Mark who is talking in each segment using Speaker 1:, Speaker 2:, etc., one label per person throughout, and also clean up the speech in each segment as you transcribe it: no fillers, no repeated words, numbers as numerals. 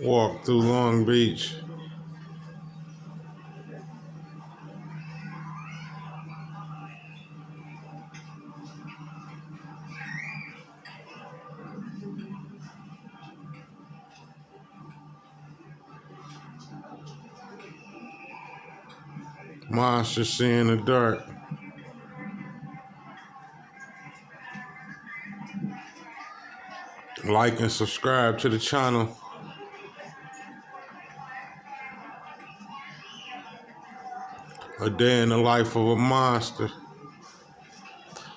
Speaker 1: Walk through Long Beach. Monster See in the Dark. Like and subscribe to the channel. A day in the life of a monster.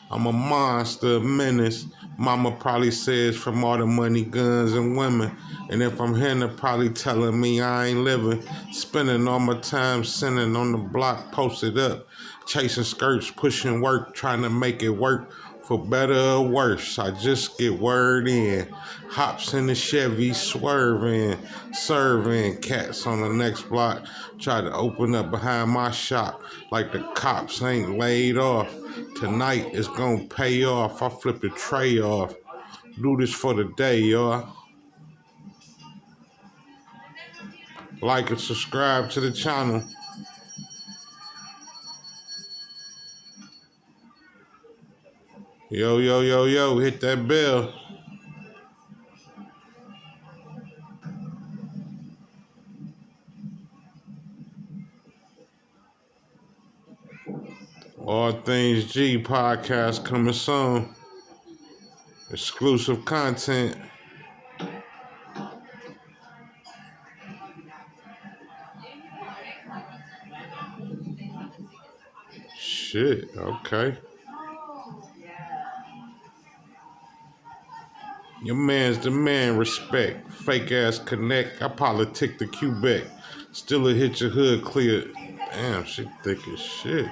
Speaker 1: I'm a monster, a menace. Mama probably says from all the money, guns, and women. And if I'm here, they're probably telling me I ain't living. Spending all my time sitting on the block, posted up. Chasing skirts, pushing work, trying to make it work. For better or worse, I just get word in. Hops in the Chevy, swerving, serving. Cats on the next block try to open up behind my shop like the cops ain't laid off. Tonight it's gonna pay off. I flip the tray off. Do this for the day, y'all. Like and subscribe to the channel. Yo, yo, yo, yo, hit that bell. All Things G podcast coming soon. Exclusive content. Shit, okay. Your man's the man, respect. Fake ass connect. I politic the Quebec. Still a hit your hood clear. Damn, she thick as shit.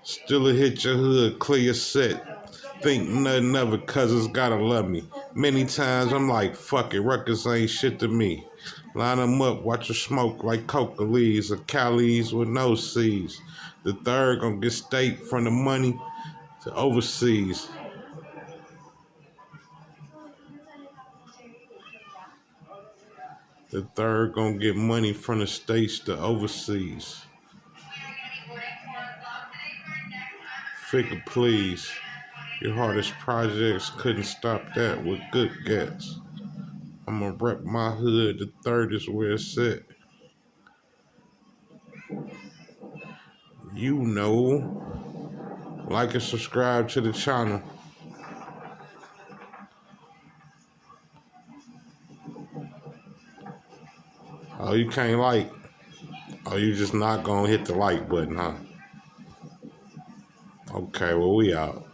Speaker 1: Still a hit your hood clear set. Think nothing of it, cause it's gotta love me. Many times I'm like, fuck it, records ain't shit to me. Line them up, watch her smoke like coca leaves or Cali's with no C's. The third gonna get state from the money to overseas. The third gonna get money from the states to overseas. Figure please. Your hardest projects couldn't stop that with good gets. I'ma rep my hood, the third is where it's at. You know. Like and subscribe to the channel. Oh, you can't like. Oh, you just not gonna hit the like button, huh? Okay, well, we out.